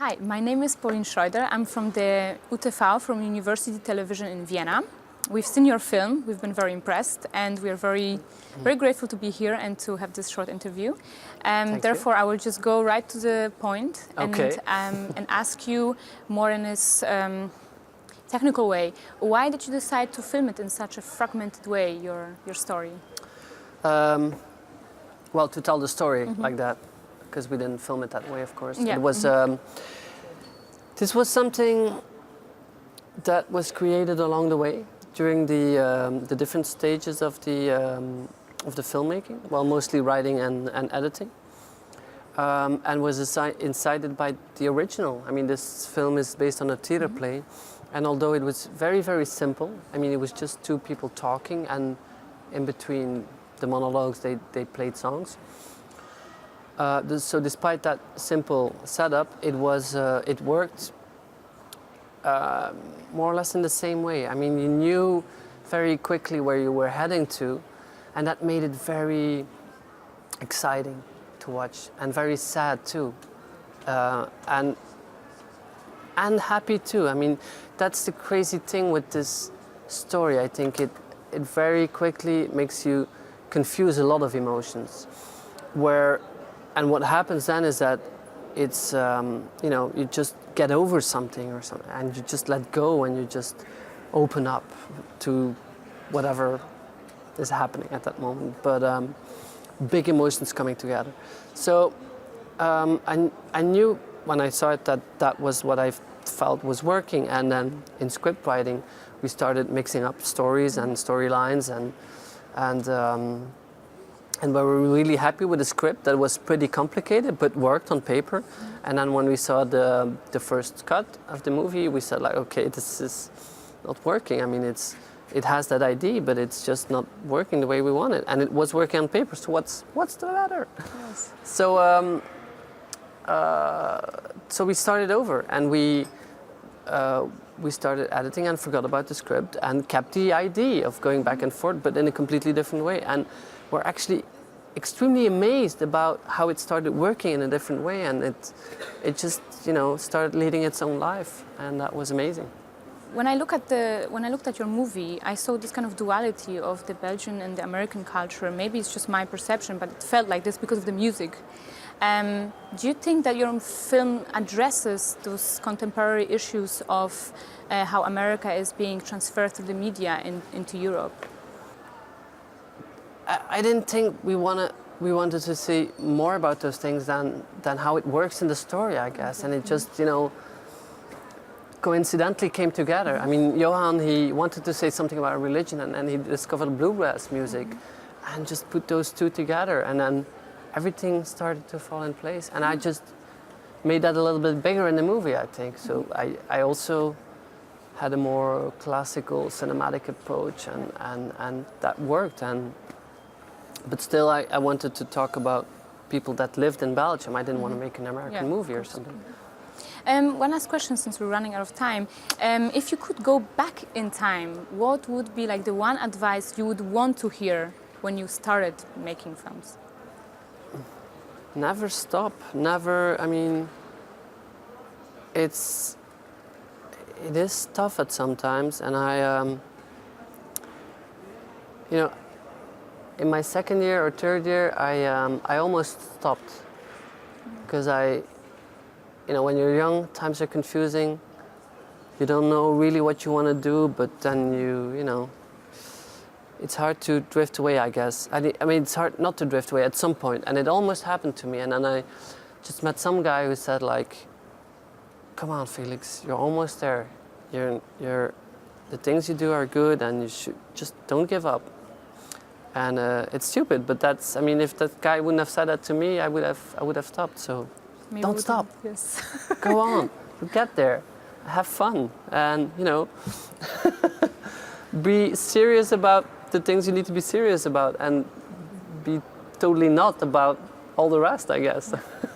Hi, my name is Pauline Schreuder. I'm from the UTV, from University Television in Vienna. We've seen your film, we've been very impressed, and we are very grateful to be here and to have this short interview. Therefore, I will just go right to the point and ask you more in this technical way. Why did you decide to film it in such a fragmented way, your story? Well, to tell the story like that, because we didn't film it that way, of course. Yeah. It was this was something that was created along the way during the different stages of the filmmaking. Well, mostly writing and editing, and was incited by the original. I mean, this film is based on a theater play, and although it was very, very simple, I mean, it was just two people talking, and in between the monologues, they played songs. So despite that simple setup, it worked more or less in the same way. I mean, you knew very quickly where you were heading to, and that made it very exciting to watch, and very sad too, and happy too. I mean, that's the crazy thing with this story. I think it very quickly makes you confuse a lot of emotions, and what happens then is that it's you just get over something or something, and you just let go, and you just open up to whatever is happening at that moment. But big emotions coming together. So I knew when I saw it that was what I felt was working, and then in script writing we started mixing up stories and storylines, and we were really happy with the script. That was pretty complicated, but worked on paper. And then when we saw the first cut of the movie, we said, like, okay, this is not working. I mean, it has that idea, but it's just not working the way we want it. And it was working on paper, so what's the matter? Yes. So we started over, and we started editing and forgot about the script and kept the idea of going back and forth, but in a completely different way. And we're actually extremely amazed about how it started working in a different way, and it just started leading its own life, and that was amazing. When I looked at your movie, I saw this kind of duality of the Belgian and the American culture. Maybe it's just my perception, but it felt like this because of the music. Do you think that your film addresses those contemporary issues of how America is being transferred through the media into Europe? I didn't think we wanted to see more about those things than how it works in the story, I guess. And it just, coincidentally came together. I mean, Johan, he wanted to say something about religion, and he discovered bluegrass music, and just put those two together, and then everything started to fall in place. And I just made that a little bit bigger in the movie, I think. So I also had a more classical cinematic approach, and that worked. But still, I wanted to talk about people that lived in Belgium. I didn't want to make an American movie or something. One last question, since we're running out of time. If you could go back in time, what would be like the one advice you would want to hear when you started making films? Never stop. Never. I mean, it is tough at sometimes, and in my second year or third year, I almost stopped, because when you're young, times are confusing. You don't know really what you want to do, but then it's hard to drift away, I guess. I mean, it's hard not to drift away at some point, and it almost happened to me. And then I just met some guy who said, like, "Come on, Felix, you're almost there. The things you do are good, and you should just don't give up." And it's stupid, but that's. I mean, if that guy wouldn't have said that to me, I would have stopped. So Maybe don't stop. Yes. Go on. Get there. Have fun, and be serious about the things you need to be serious about, and be totally not about all the rest, I guess.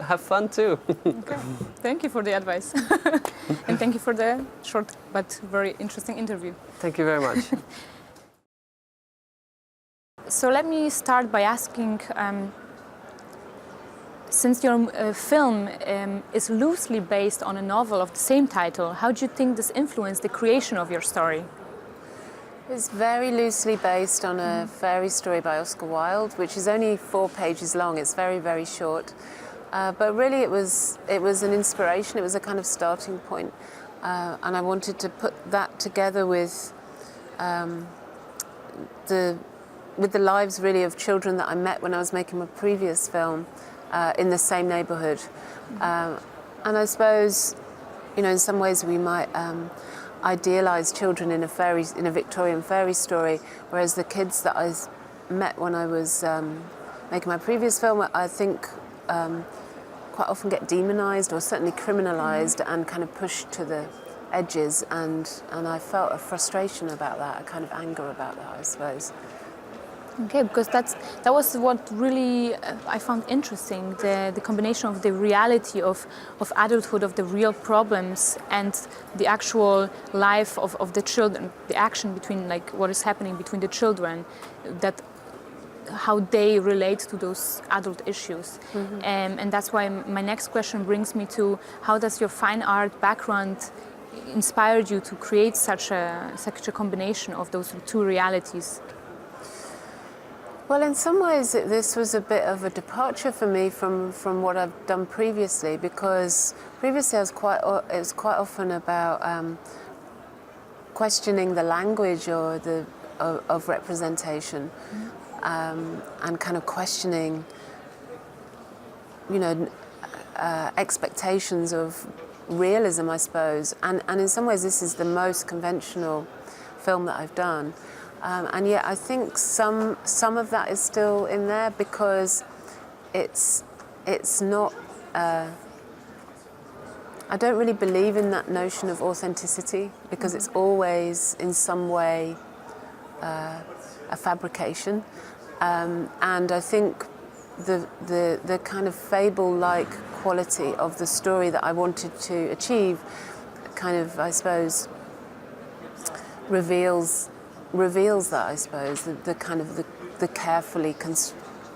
Have fun too. Okay. Thank you for the advice. And thank you for the short but very interesting interview. Thank you very much. So let me start by asking, Since your film is loosely based on a novel of the same title, how do you think this influenced the creation of your story? It's very loosely based on a fairy story by Oscar Wilde, which is only 4 pages long. It's very, very short. But really it was an inspiration. It was a kind of starting point. And I wanted to put that together with the lives really of children that I met when I was making my previous film in the same neighborhood. And I suppose, you know, in some ways we might idealize children in a Victorian fairy story, whereas the kids that I met when I was making my previous film, I think quite often get demonized or certainly criminalized and kind of pushed to the edges, and I felt a frustration about that, a kind of anger about that, I suppose. Okay, because that was what really I found interesting, the combination of the reality of adulthood, of the real problems, and the actual life of the children, the action between, like, what is happening between the children, that how they relate to those adult issues. And that's why my next question brings me to, how does your fine art background inspired you to create such a combination of those two realities? Well, in some ways, this was a bit of a departure for me from what I've done previously, because previously it was quite often about questioning the language or of representation, and kind of questioning, you know, expectations of realism, I suppose. And in some ways, this is the most conventional film that I've done. And yet I think some of that is still in there, because it's not, I don't really believe in that notion of authenticity, because it's always in some way a fabrication. And I think the kind of fable-like quality of the story that I wanted to achieve kind of, I suppose, reveals that, I suppose, the kind of the carefully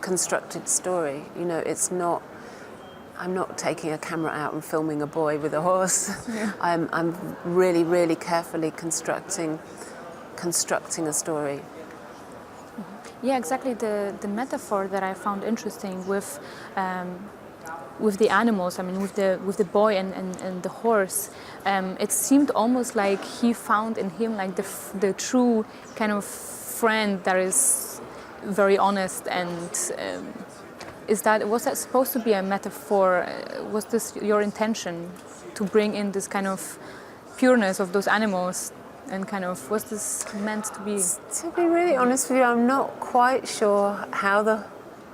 constructed story. You know, it's not, I'm not taking a camera out and filming a boy with a horse. Yeah. I'm really, really carefully constructing a story. Yeah, exactly. The metaphor that I found interesting with the animals, I mean, with the boy and the horse, it seemed almost like he found in him like the true kind of friend that is very honest. And was that supposed to be a metaphor? Was this your intention, to bring in this kind of pureness of those animals? And kind of, was this meant to be? To be really honest with you, I'm not quite sure how the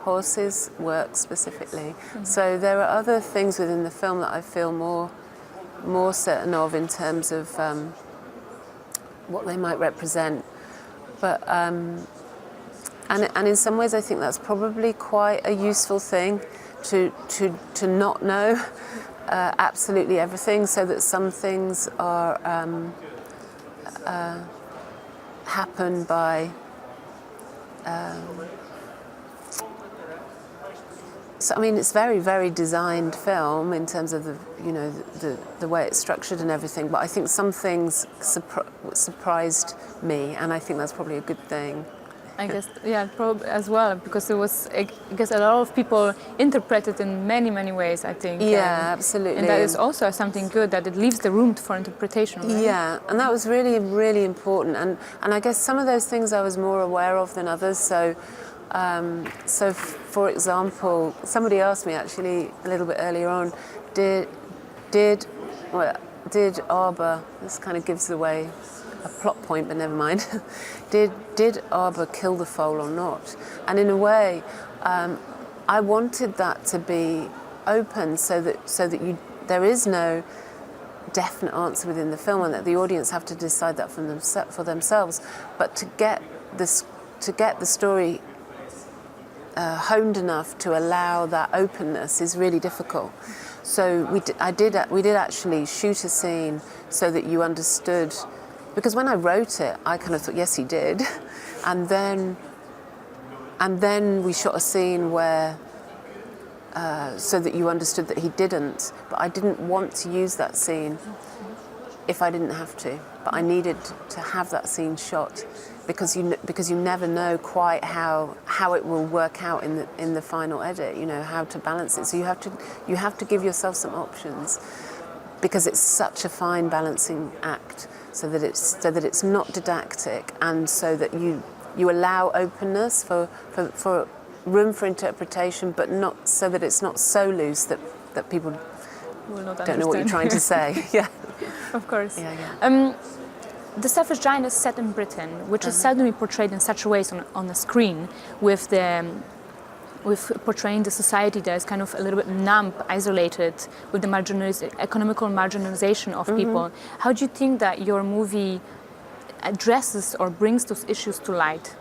horses work specifically. So there are other things within the film that I feel more certain of in terms of what they might represent. But and in some ways I think that's probably quite a useful thing, to not know absolutely everything, so that some things are happen by so I mean, it's very, very designed film in terms of the way it's structured and everything, but I think some things surprised me, and I think that's probably a good thing. I guess, yeah, probably as well, because it was, I guess, a lot of people interpret it in many, many ways, I think. Yeah, absolutely. And that is also something good, that it leaves the room for interpretation, right? Yeah, and that was really, really important. And I guess some of those things I was more aware of than others. So for example, somebody asked me actually a little bit earlier on, did Arbor, this kind of gives away a plot point, but never mind. Did Arbor kill the foal or not? And in a way, I wanted that to be open, so that there is no definite answer within the film, and that the audience have to decide that for themselves. But to get the story honed enough to allow that openness is really difficult. So we did actually shoot a scene so that you understood. Because when I wrote it, I kind of thought, yes, he did. And then we shot a scene where so that you understood that he didn't. But I didn't want to use that scene if I didn't have to. But I needed to have that scene shot because you never know quite how it will work out in the final edit. You know how to balance it. So you have to give yourself some options because it's such a fine balancing act. So that it's not didactic, and so that you allow openness for room for interpretation, but not so that it's not so loose that people don't know what you're trying to say. Yeah, of course. Yeah. The Selfish Giant is set in Britain, which is seldomly portrayed in such a way on the screen, with portraying the society that is kind of a little bit numb, isolated, with the economical marginalization of people. How do you think that your movie addresses or brings those issues to light?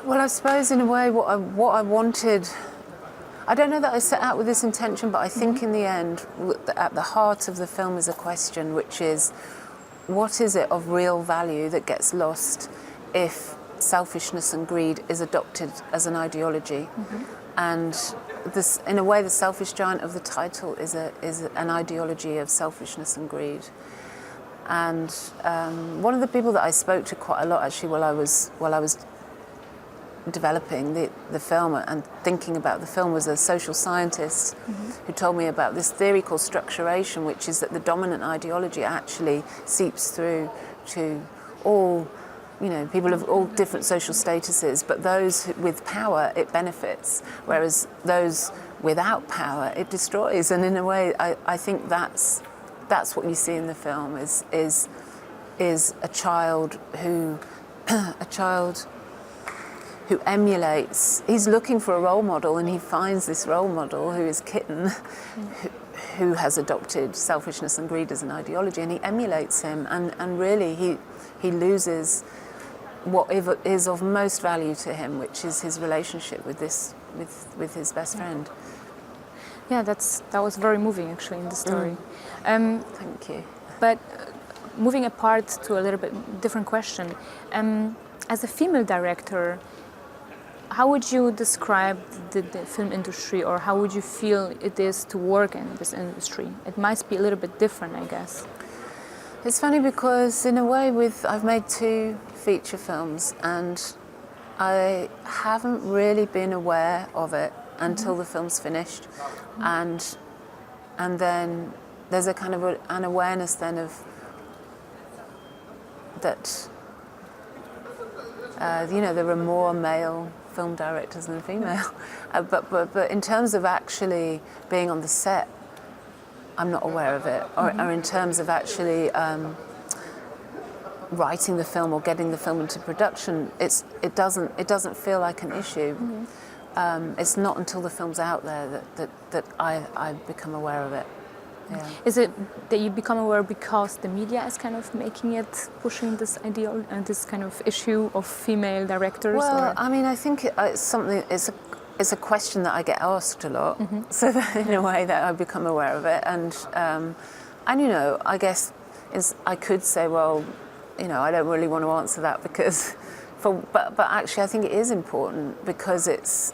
Well, I suppose in a way what I wanted, I don't know that I set out with this intention, but I think in the end, at the heart of the film is a question, which is, what is it of real value that gets lost if selfishness and greed is adopted as an ideology? And this, in a way, the Selfish Giant of the title is an ideology of selfishness and greed. And one of the people that I spoke to quite a lot actually while I was developing the film and thinking about the film was a social scientist who told me about this theory called structuration, which is that the dominant ideology actually seeps through to all, you know, people of all different social statuses, but those with power it benefits, whereas those without power it destroys. And in a way, I think that's what you see in the film is a child who who emulates. He's looking for a role model, and he finds this role model who is Kitten, who has adopted selfishness and greed as an ideology, and he emulates him, and really he loses what is of most value to him, which is his relationship with his best friend. Yeah, that was very moving actually in the story. Thank you. But moving apart to a little bit different question, as a female director, how would you describe the film industry, or how would you feel it is to work in this industry? It might be a little bit different, I guess. It's funny because in a way I've made 2 feature films, and I haven't really been aware of it until the film's finished, and then there's a kind of an awareness then of that there are more male film directors than female, but in terms of actually being on the set, I'm not aware of it, or in terms of actually writing the film or getting the film into production, it doesn't feel like an issue. It's not until the film's out there that I become aware of it. Yeah. Is it that you become aware because the media is kind of pushing this ideal and this kind of issue of female directors? Well, or? I mean, I think it's something. It's a question that I get asked a lot. So that in a way that I become aware of it, and you know, I guess I could say, well, you know, I don't really want to answer that because, but actually, I think it is important because it's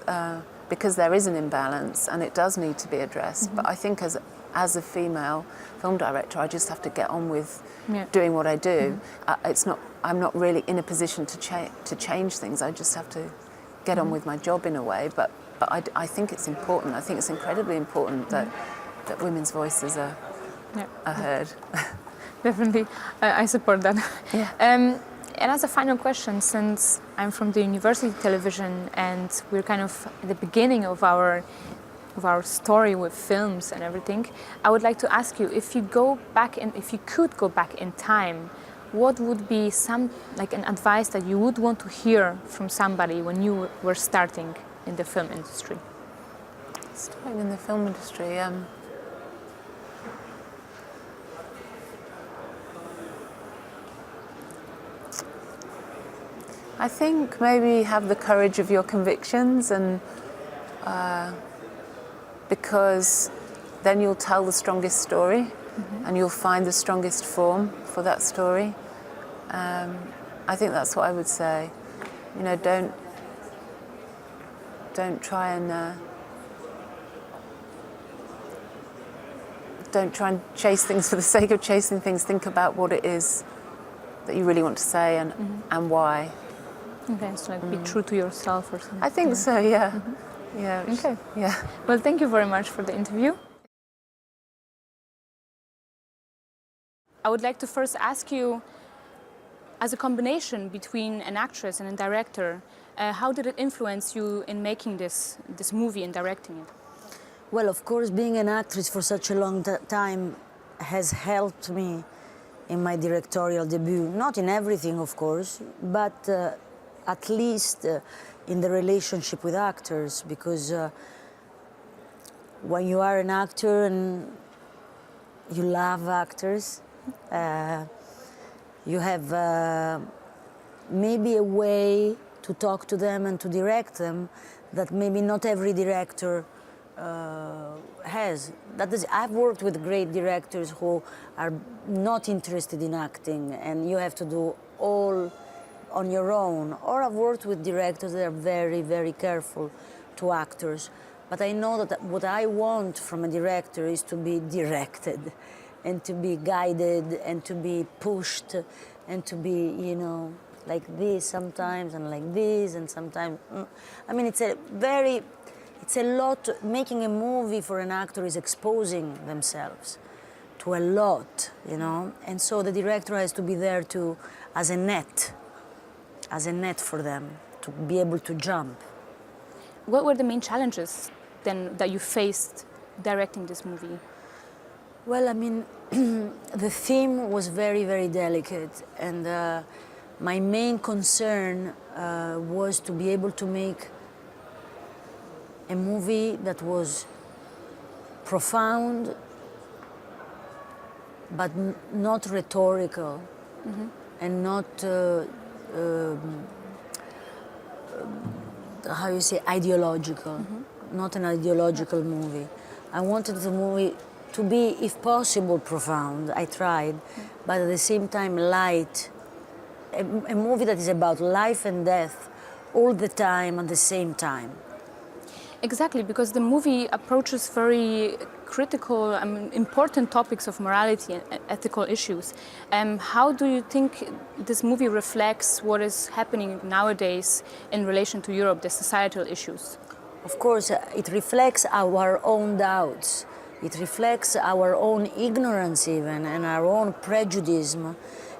because there is an imbalance and it does need to be addressed. But I think as a female film director, I just have to get on with doing what I do. I'm not really in a position to change things. I just have to get on with my job in a way. But I think it's important. I think it's incredibly important that women's voices are heard. Definitely, I support that. Yeah. And as a final question, since I'm from the university television and we're kind of at the beginning of our story with films and everything, I would like to ask you, if you could go back in time, what would be an advice that you would want to hear from somebody when you were starting in the film industry? Starting in the film industry, I think maybe have the courage of your convictions, and because then you'll tell the strongest story, and you'll find the strongest form for that story. I think that's what I would say. You know, don't don't try and chase things for the sake of chasing things. Think about what it is that you really want to say and why. Okay, so like be true to yourself or something. I think so, yeah. Yeah. Okay. Yeah. Well, thank you very much for the interview. I would like to first ask you, as a combination between an actress and a director, how did it influence you in making this movie and directing it? Well, of course, being an actress for such a long time has helped me in my directorial debut. Not in everything, of course, but at least in the relationship with actors, because when you are an actor and you love actors, you have maybe a way to talk to them and to direct them that maybe not every director has. That is, I've worked with great directors who are not interested in acting and you have to do all on your own. Or I've worked with directors that are very, very careful to actors. But I know that what I want from a director is to be directed and to be guided and to be pushed and to be, you know, like this sometimes and like this and sometimes. I mean, it's a lot. Making a movie for an actor is exposing themselves to a lot, you know, and so the director has to be there to, as a net for them, to be able to jump. What were the main challenges then that you faced directing this movie? Well, I mean, the theme was very, very delicate, and my main concern was to be able to make a movie that was profound, but not rhetorical, and not, how you say, ideological, not an ideological movie. I wanted the movie to be, if possible, profound. I tried, but at the same time, light. A movie that is about life and death all the time at the same time. Exactly, because the movie approaches very critical, important topics of morality and ethical issues. How do you think this movie reflects what is happening nowadays in relation to Europe, the societal issues? Of course, it reflects our own doubts. It reflects our ignorance even, and our own prejudice.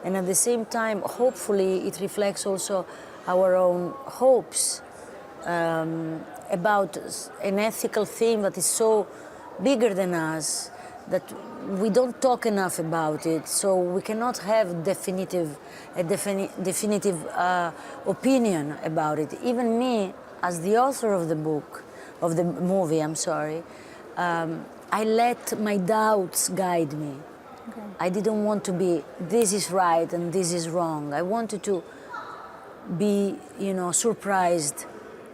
And at the same time, hopefully, it reflects also our own hopes about an ethical theme that is so bigger than us that we don't talk enough about it. So we cannot have a definitive opinion about it. Even me, as the author of the book, of the movie, I let my doubts guide me. Okay. I didn't want to be, this is right and this is wrong. I wanted to be, you know, surprised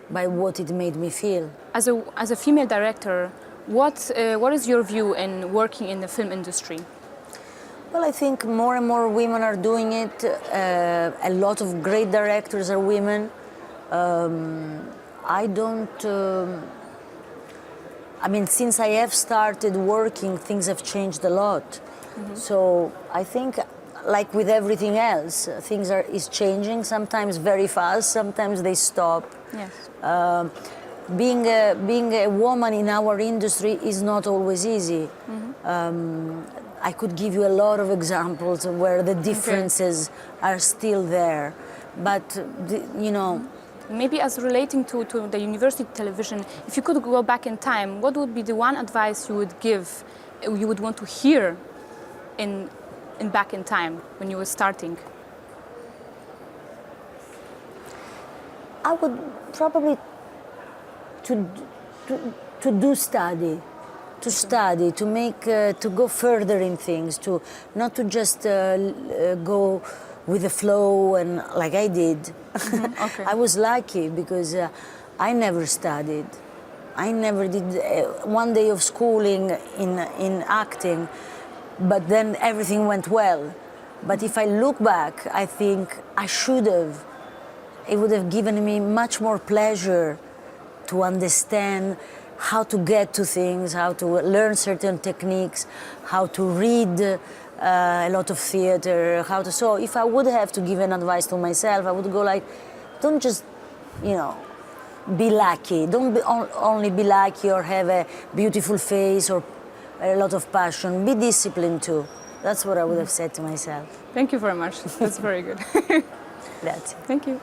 by what it made me feel. As a female director, what is your view in working in the film industry? Well, I think more and more women are doing it. A lot of great directors are women. I mean, since I have started working, things have changed a lot. So I think, like with everything else, things is changing, sometimes very fast, sometimes they stop. Yes. Being a woman in our industry is not always easy. I could give you a lot of examples where the differences are still there, but you know. Maybe as relating to the university television, if you could go back in time, what would be the one advice you would give, you would want to hear in back in time when you were starting? I would probably to study, to make, to go further in things, to not to just go with the flow and like I did. Okay. I was lucky because I never studied. I never did one day of schooling in acting, but then everything went well. But if I look back, I think I should have. It would have given me much more pleasure to understand how to get to things, how to learn certain techniques, how to read a lot of theater, how to. So if I would have to give an advice to myself, I would go like, don't just, be lucky. Don't only be lucky or have a beautiful face or a lot of passion. Be disciplined too. That's what I would have said to myself. Thank you very much. That's very good. Grazie. Thank you.